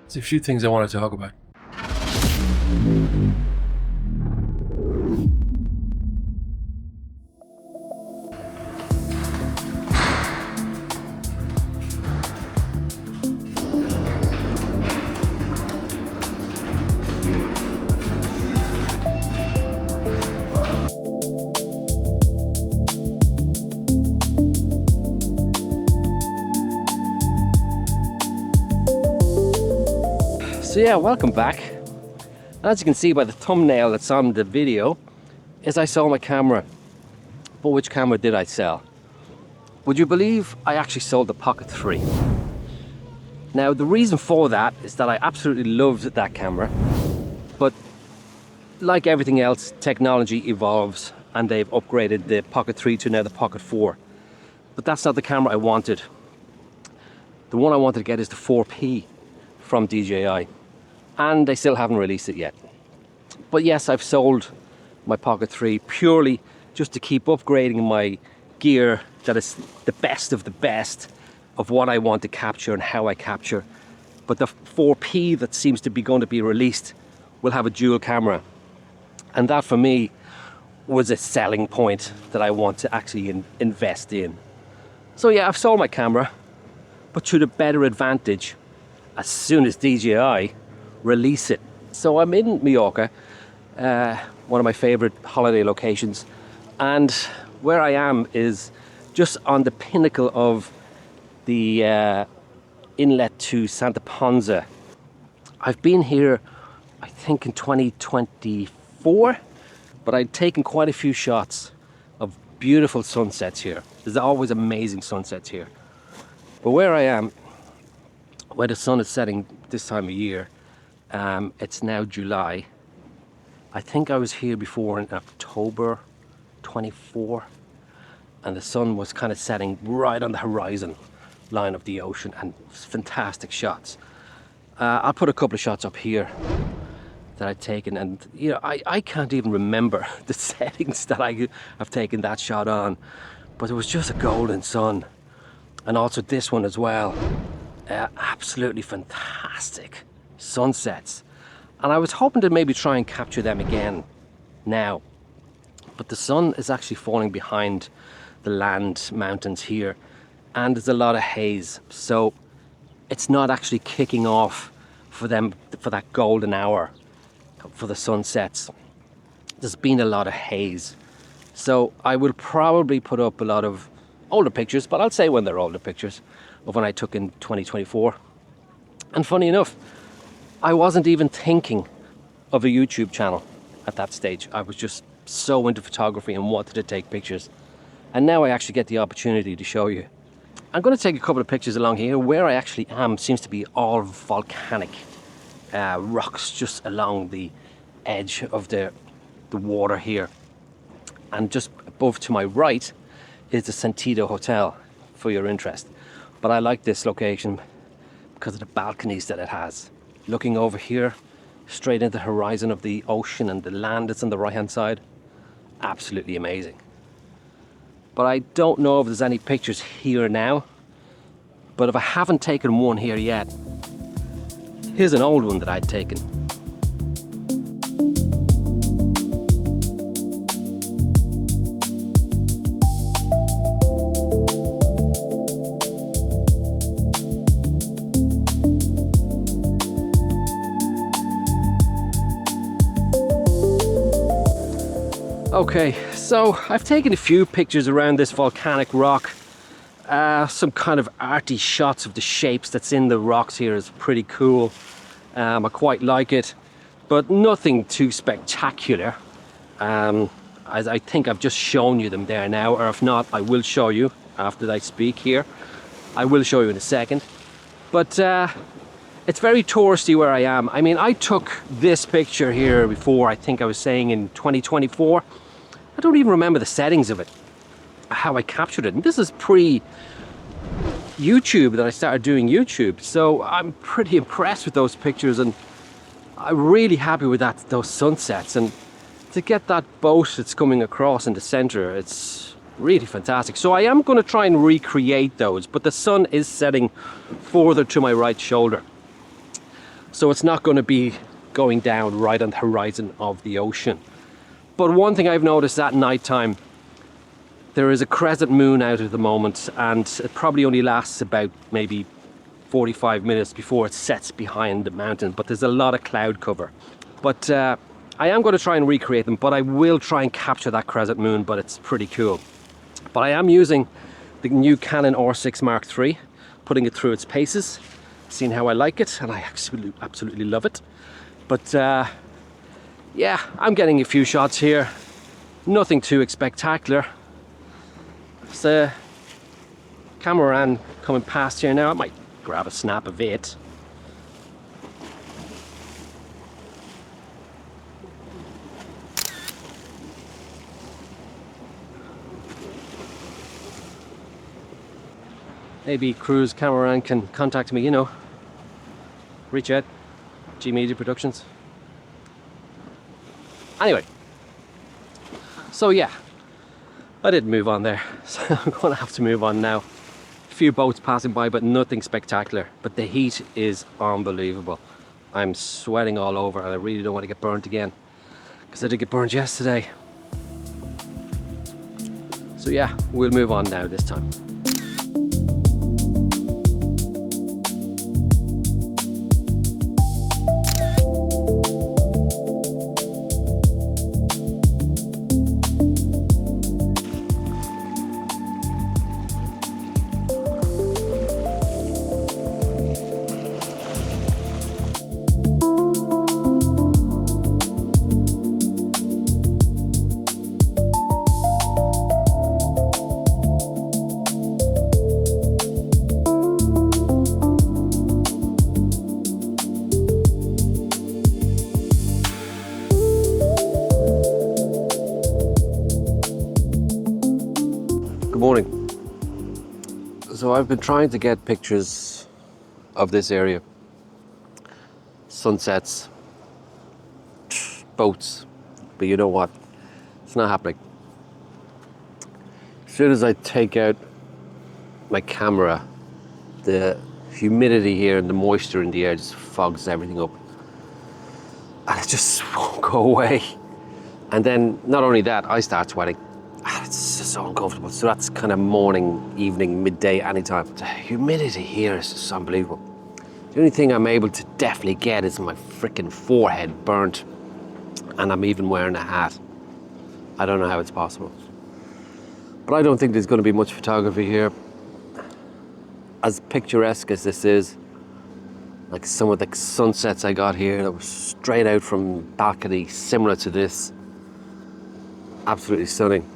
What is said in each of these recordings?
There's a few things I want to talk about. So yeah, welcome back. As you can see by the thumbnail that's on the video, is I sold my camera. But which camera did I sell? Would you believe I actually sold the Pocket 3? Now the reason for that is that I absolutely loved that camera, but like everything else, technology evolves and they've upgraded the Pocket 3 to now the Pocket 4. But that's not the camera I wanted. The one I wanted to get is the 4P from DJI. And they still haven't released it yet. But yes, I've sold my Pocket 3 purely just to keep upgrading my gear that is the best of what I want to capture and how I capture. But the 4P that seems to be going to be released will have a dual camera. And that for me was a selling point that I want to actually invest in. So yeah, I've sold my camera, but to the better advantage as soon as DJI release it. So I'm in Mallorca, one of my favorite holiday locations, and where I am is just on the pinnacle of the inlet to Santa Ponsa. I've been here I think in 2024, but I'd taken quite a few shots of beautiful sunsets here. There's always amazing sunsets here. But where I am, where the sun is setting this time of year, it's now July. I think I was here before in October 24, and the sun was kind of setting right on the horizon line of the ocean, and fantastic shots. I'll put a couple of shots up here that I've taken, and you know, I can't even remember the settings that I have taken that shot on, but it was just a golden sun. And also this one as well, absolutely fantastic sunsets, and I was hoping to maybe try and capture them again now, but the sun is actually falling behind the land mountains here, and there's a lot of haze, so it's not actually kicking off for that golden hour for the sunsets. There's been a lot of haze, so I will probably put up a lot of older pictures, but I'll say when they're older pictures of when I took in 2024. And funny enough, I wasn't even thinking of a YouTube channel at that stage. I was just so into photography and wanted to take pictures. And now I actually get the opportunity to show you. I'm going to take a couple of pictures along here. Where I actually am seems to be all volcanic rocks just along the edge of the water here. And just above to my right is the Sentido Hotel, for your interest. But I like this location because of the balconies that it has. Looking over here, straight into the horizon of the ocean and the land that's on the right hand side. Absolutely amazing. But I don't know if there's any pictures here now. But if I haven't taken one here yet, here's an old one that I'd taken. Okay, so I've taken a few pictures around this volcanic rock. Some kind of arty shots of the shapes that's in the rocks here is pretty cool. I quite like it, but nothing too spectacular. As I think I've just shown you them there now, or if not, I will show you after I speak here. I will show you in a second. But it's very touristy where I am. I mean, I took this picture here before, I think I was saying in 2024. I don't even remember the settings of it, how I captured it. And this is pre-YouTube that I started doing YouTube. So I'm pretty impressed with those pictures, and I'm really happy with those sunsets. And to get that boat that's coming across in the center, it's really fantastic. So I am going to try and recreate those, but the sun is setting further to my right shoulder. so it's not going to be going down right on the horizon of the ocean. But one thing I've noticed at night time, there is a crescent moon out at the moment, and it probably only lasts about maybe 45 minutes before it sets behind the mountain, but there's a lot of cloud cover. But I am going to try and recreate them, but I will try and capture that crescent moon, but it's pretty cool. But I am using the new Canon R6 Mark III, putting it through its paces, seeing how I like it, and I absolutely love it. But yeah, I'm getting a few shots here, nothing too spectacular. There's a cameraman coming past here now. I might grab a snap of it. Maybe Cruise cameraman can contact me, you know. Reach out. G Media Productions. Anyway. So yeah. I did move on there. So I'm going to have to move on now. A few boats passing by, but nothing spectacular. But the heat is unbelievable. I'm sweating all over and I really don't want to get burnt again, because I did get burned yesterday. So yeah, we'll move on now this time. Good morning. So I've been trying to get pictures of this area. Sunsets, boats, but you know what? It's not happening. As soon as I take out my camera, the humidity here and the moisture in the air just fogs everything up. And it just won't go away. And then not only that, I start sweating. It's just so uncomfortable. So that's kind of morning, evening, midday, anytime. The humidity here is just unbelievable. The only thing I'm able to definitely get is my freaking forehead burnt, and I'm even wearing a hat. I don't know how it's possible. But I don't think there's going to be much photography here. As picturesque as this is, like some of the sunsets I got here that were straight out from balcony, similar to this. Absolutely stunning.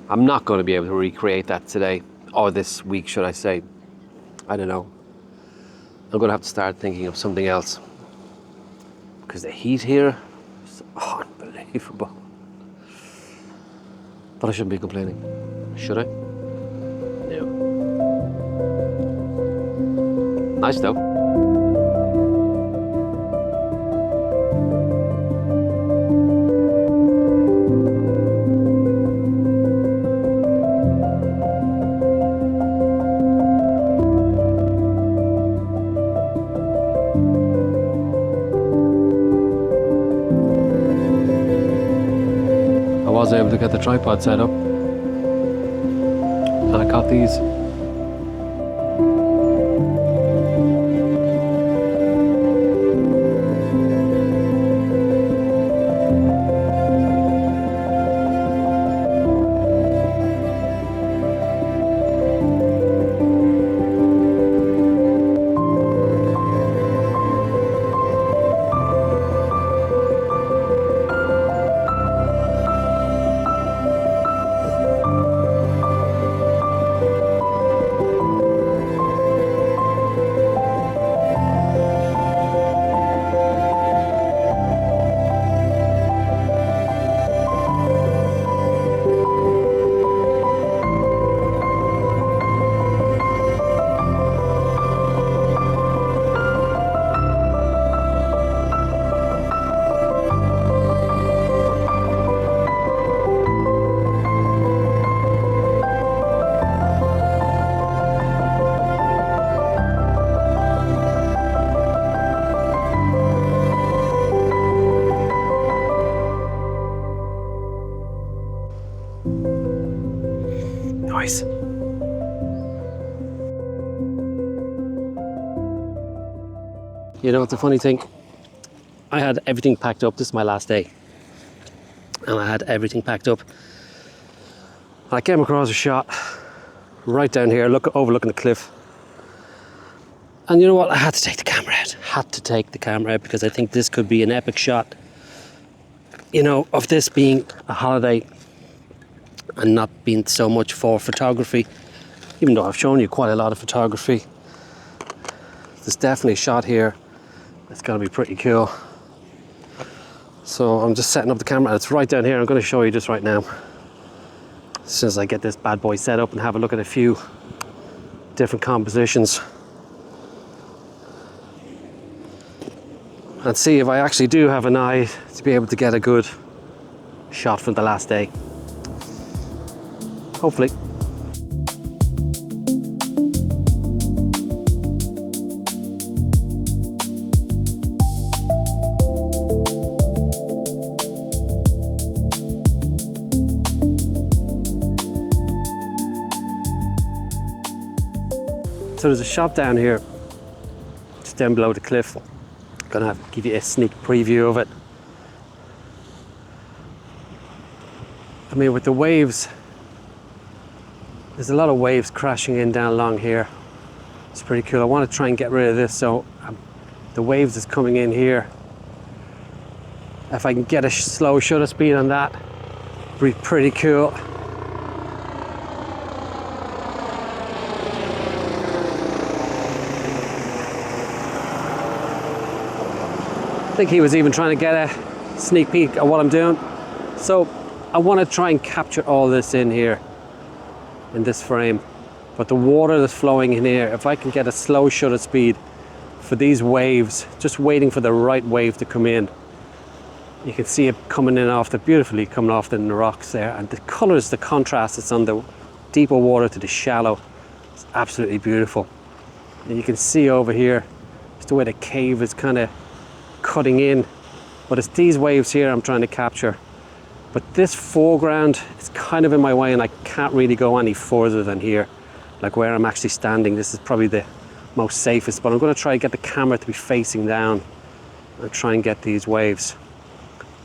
I'm not going to be able to recreate that today, or this week, should I say. I don't know. I'm going to have to start thinking of something else, because the heat here is unbelievable. But I shouldn't be complaining, should I? No. Nice though. I was able to get the tripod set up, and I caught these. Nice. You know, it's a funny thing. I had everything packed up. This is my last day. And I had everything packed up. I came across a shot right down here, overlooking the cliff. And you know what? I had to take the camera out. Had to take the camera out because I think this could be an epic shot. You know, of this being a holiday and not being so much for photography. Even though I've shown you quite a lot of photography. There's definitely a shot here. It's going to be pretty cool. So I'm just setting up the camera. It's right down here. I'm going to show you just right now. As soon as I get this bad boy set up and have a look at a few different compositions. And see if I actually do have an eye to be able to get a good shot from the last day. Hopefully. So there's a shop down here, just down below the cliff. I'm gonna have to give you a sneak preview of it. I mean, with the waves, there's a lot of waves crashing in down along here. It's pretty cool. I want to try and get rid of this, so the waves is coming in here. If I can get a slow shutter speed on that, it'd be pretty cool. I think he was even trying to get a sneak peek at what I'm doing. So I want to try and capture all this in here, in this frame. But the water that's flowing in here, if I can get a slow shutter speed for these waves, just waiting for the right wave to come in. You can see it coming in off beautifully coming off the rocks there. And the colors, the contrast, it's on the deeper water to the shallow. It's absolutely beautiful. And you can see over here, just the way the cave is kind of cutting in, but it's these waves here I'm trying to capture. But this foreground is kind of in my way and I can't really go any further than here, like where I'm actually standing. This is probably the most safest, but I'm going to try and get the camera to be facing down and try and get these waves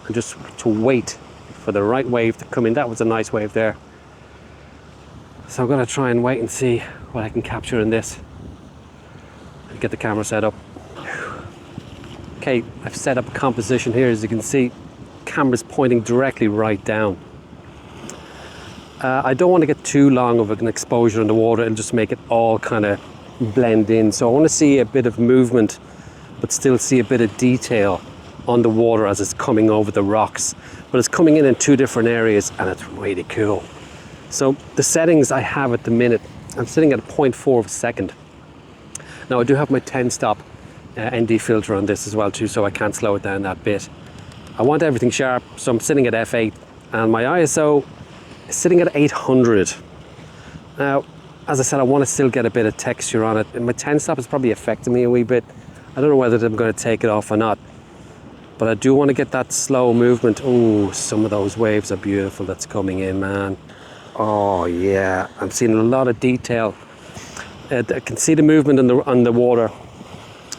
and just to wait for the right wave to come in. That was a nice wave there, so I'm going to try and wait and see what I can capture in this and get the camera set up. Okay, I've set up a composition here. As you can see, camera's pointing directly right down. I don't want to get too long of an exposure in the water and just make it all kind of blend in. So I want to see a bit of movement, but still see a bit of detail on the water as it's coming over the rocks. But it's coming in two different areas and it's really cool. So the settings I have at the minute, I'm sitting at 0.4 of a second. Now I do have my 10-stop ND filter on this as well too, so I can't slow it down that bit. I want everything sharp, so I'm sitting at f8 and my ISO is sitting at 800. Now, as I said, I want to still get a bit of texture on it, and my 10-stop is probably affecting me a wee bit. I don't know whether I'm going to take it off or not, but I do want to get that slow movement. Oh, some of those waves are beautiful that's coming in, man. Oh yeah, I'm seeing a lot of detail. I can see the movement on the water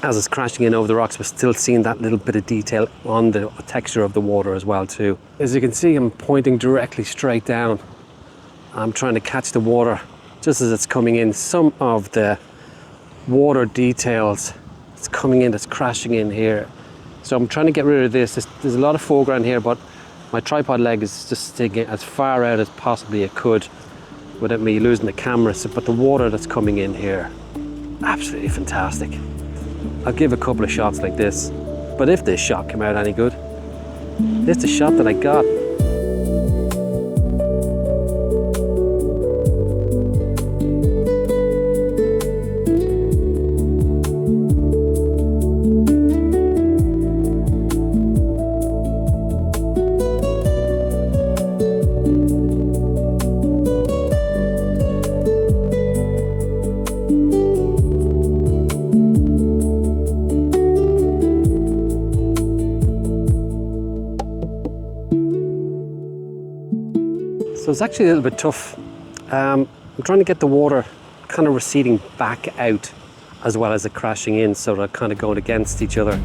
as it's crashing in over the rocks, but still seeing that little bit of detail on the texture of the water as well too. As you can see, I'm pointing directly straight down. I'm trying to catch the water just as it's coming in. Some of the water details, it's coming in, it's crashing in here. So I'm trying to get rid of this. There's a lot of foreground here, but my tripod leg is just sticking as far out as possibly it could without me losing the camera. But the water that's coming in here, absolutely fantastic. I'll give a couple of shots like this, but if this shot came out any good, this is the shot that I got. So it's actually a little bit tough. I'm trying to get the water kind of receding back out as well as it crashing in, so they're kind of going against each other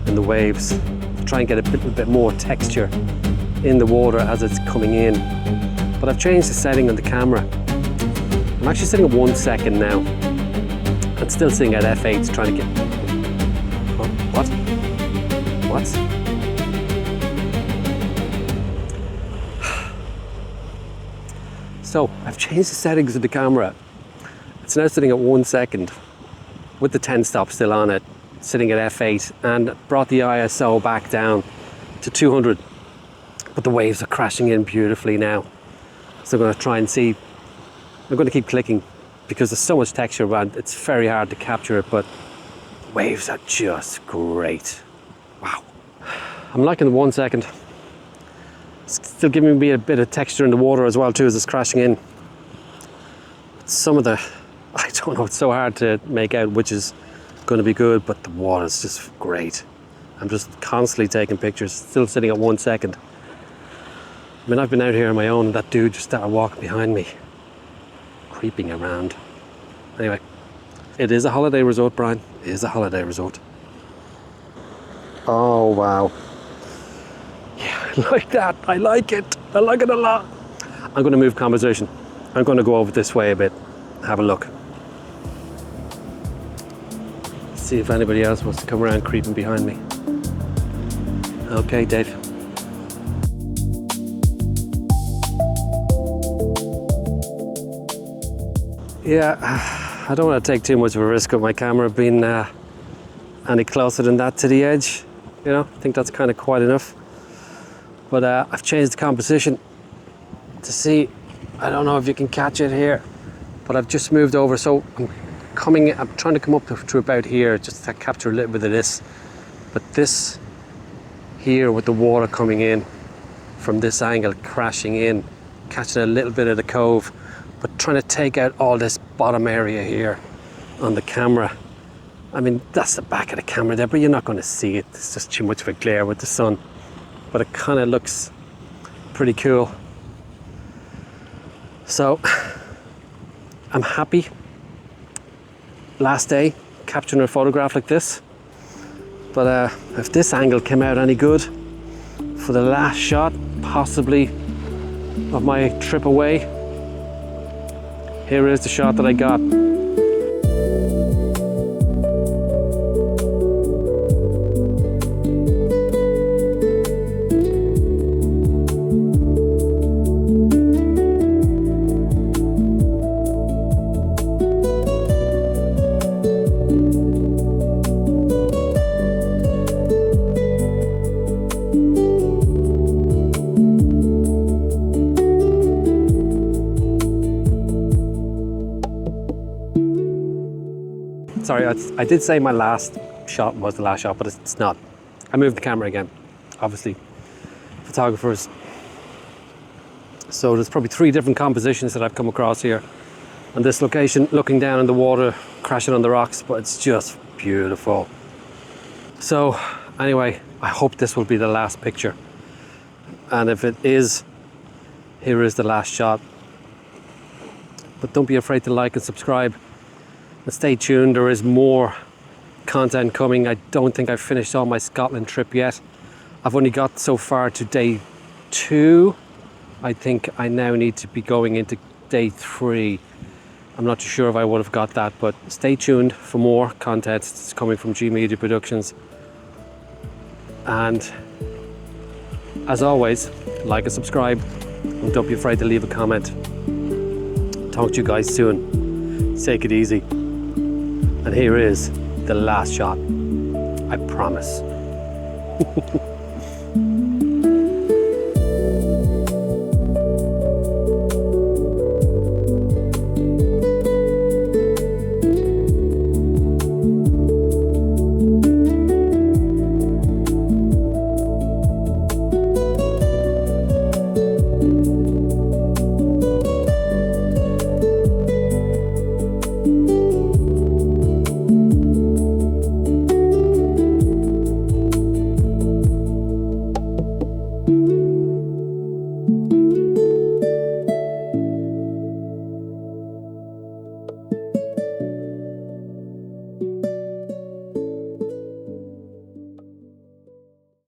in the waves. Try and get a little bit more texture in the water as it's coming in. But I've changed the setting on the camera. I'm actually sitting at 1 second now. I'm still sitting at f8 trying to get... Oh, what? What? So I've changed the settings of the camera. It's now sitting at 1 second with the 10 stop still on it, sitting at f8, and brought the ISO back down to 200. But the waves are crashing in beautifully now. So I'm going to try and see. I'm going to keep clicking because there's so much texture around. It's very hard to capture it, but waves are just great. Wow. I'm liking the 1 second. It's still giving me a bit of texture in the water as well too as it's crashing in. Some of the, I don't know, it's so hard to make out which is going to be good, but the water's just great. I'm just constantly taking pictures, still sitting at 1 second. I mean, I've been out here on my own and that dude just started walking behind me, creeping around. Anyway, it is a holiday resort, Brian. It is a holiday resort. Oh, wow. Yeah, I like that. I like it. I like it a lot. I'm going to move conversation. I'm going to go over this way a bit, have a look. See if anybody else wants to come around creeping behind me. Okay, Dave. Yeah, I don't want to take too much of a risk with my camera being any closer than that to the edge. You know, I think that's kind of quite enough. But I've changed the composition to see, I don't know if you can catch it here, but I've just moved over. So I'm trying to come up to about here just to capture a little bit of this. But this here with the water coming in from this angle, crashing in, catching a little bit of the cove, but trying to take out all this bottom area here on the camera. I mean, that's the back of the camera there, but you're not going to see it. It's just too much of a glare with the sun. But it kind of looks pretty cool. So, I'm happy. Last day, capturing a photograph like this. But if this angle came out any good for the last shot, possibly, of my trip away, here is the shot that I got. Sorry, I did say my last shot was the last shot, but it's not. I moved the camera again, obviously. Photographers. So there's probably 3 different compositions that I've come across here on this location, looking down in the water, crashing on the rocks, but it's just beautiful. So anyway, I hope this will be the last picture. And if it is, here is the last shot. But don't be afraid to like and subscribe. And stay tuned, there is more content coming. I don't think I've finished all my Scotland trip yet. I've only got so far to day 2. I think I now need to be going into day 3. I'm not too sure if I would have got that, but stay tuned for more content. It's coming from G Media Productions. And as always, like and subscribe. And don't be afraid to leave a comment. Talk to you guys soon. Take it easy. And here is the last shot. I promise.